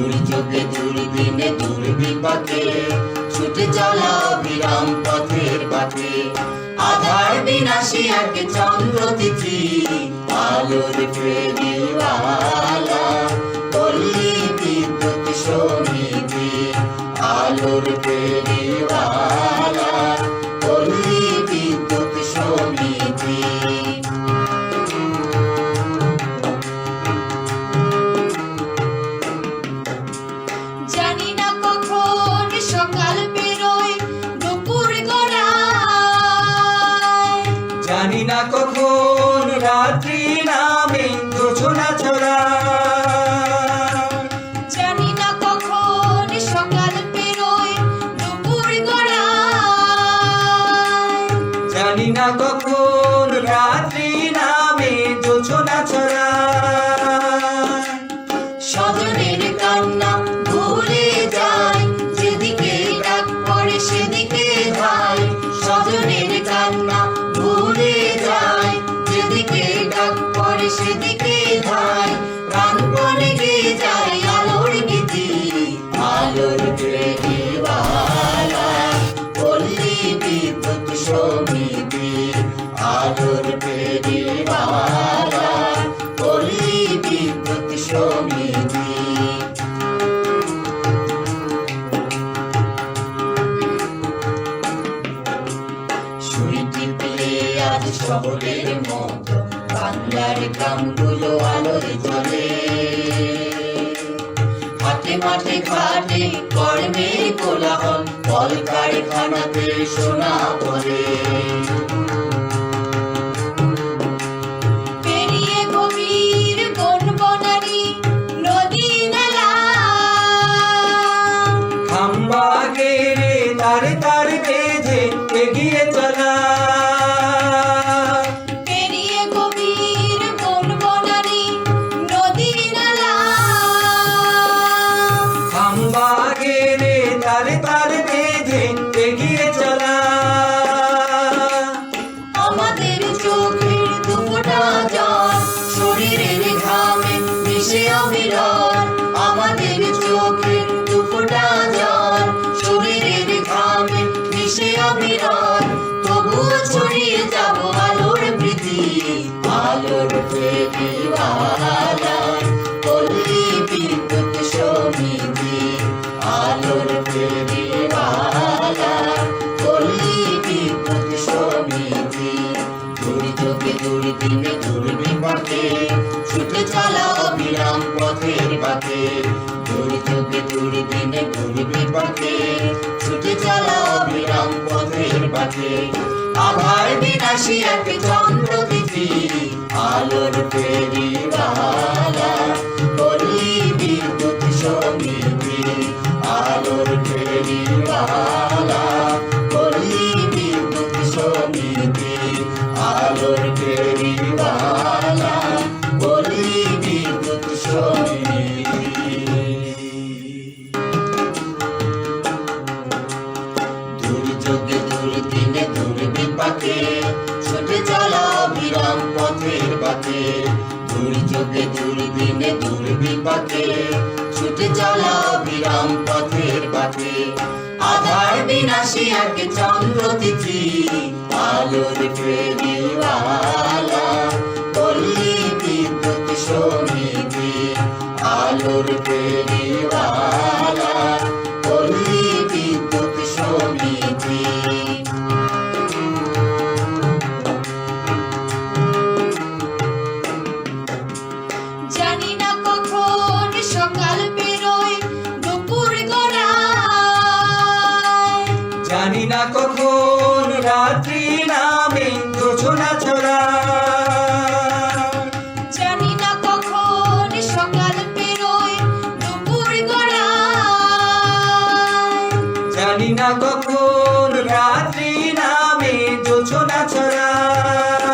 দুর্যোগে দুর্দিনে দুর্বিপাকে ছুটে চলা অবিরাম পথের বাটে। আধার বিনাশী এক চন্দ্রতিথি, আলোর ফেরিওয়ালা, পল্লী বিদ্যুৎ সমিতি। আলোর ফেরিওয়ালা, পল্লী বিদ্যুৎ সমিতি। জানি না কখন সকাল পেরোয় দুপুর গড়ায়, জানি না কখন রাত্রি নামে জোছনা ছড়ায়। জানি না কখন সকাল পেরোয় দুপুর গড়ায়, জানি না কখন রাত্রি নামে জোছনা ছড়ায়। স্বজনের কান্না ভুলে যায়, যেদিকে ডাক পড়ে সেদিকে ধায়। স্বজনের কান্না ভুলে যায়, যেদিকে ডাক পড়ে সেদিকে ধায়। প্রাণপণে গেয়ে যায় আলোর গীতি, আলোর ফেরিওয়ালা, পল্লী বিদ্যুৎ সমিতি। আলোর ফেরিওয়ালা, পল্লী বিদ্যুৎ সমিতি। সুই টিপলে আজ শহরের মতো বাংলার গ্রামগুলো আলোর জ্বলে। হাটে মাঠে ঘাটে কর্মের কোলাহল, কলকারখানাতে শোনা পড়ে। পেরিয়ে গভীর বন বনানী নদী নালা, খাম্বা গেড়ে তার তার বেঁধে এগিয়ে চলা। পেরিয়ে গভীর বন বনানী নদী নালা, খাম্বা গেড়ে তার তার বেঁধে এগিয়ে চলা। আমাদের চোখের দুফোঁটা জল শরীরের ঘামে মিশে অবিরল। আমাদের চোখের দুফোঁটা জল শরীরের ঘামে মিশে অবিরল। তবুও ছড়িয়ে যাব আলোর প্রীতি, আলোর ফেরিওয়ালা, পল্লী বিদ্যুৎ সমিতি। আলোর ফেরিওয়ালা, পল্লী বিদ্যুৎ সমিতি। দুর্যোগে দুর্দিনে দুর্বিপাকে ছুটে চলা অবিরাম পথের বাটে। দুর্যোগে দুর্দিনে দুর্বিপাকে ছুটে চলা অবিরাম পথের বাটে। আধার বিনাশী এক চন্দ্রতিথি, আলোর ফেরিওয়ালা, পল্লী বিদ্যুৎ সমিতি। আলোর ফেরিওয়ালা, পল্লী বিদ্যুৎ সমিতি। আলোর ফেরিওয়ালা, পল্লী বিদ্যুৎ সমিতি। দুর্যোগে দুর্দিনে দুর্বিপাকে ছুটে চলা অবিরাম পথের বাটে। দুর্যোগে দুর্দিনে দুর্বিপাকে ছুটে চলা অবিরাম পথের বাটে। আধার বিনাশী এক চন্দ্রতিথি, আলোর ফেরিওয়ালা, পল্লী বিদ্যুৎ সমিতি। আলোর ফেরিওয়ালা, পল্লী বিদ্যুৎ সমিতি। জানি না কখন সকাল পেরোয় দুপুর গড়ায়, জানি না কখন রাত্রি নামে জোছনা ছড়ায়। জানি না কখন সকাল পেরোয় দুপুর গড়ায়, জানি না কখন রাত্রি নামে জোছনা ছড়ায়।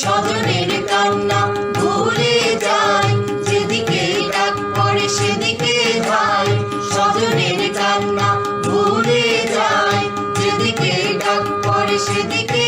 স্বজনের কান্না ভুলে যায়, যেদিকে ডাক পড়ে সেদিকে ধায়। স্বজনের কান্না ভুলে যায়, যেদিকে ডাক পড়ে সেদিকে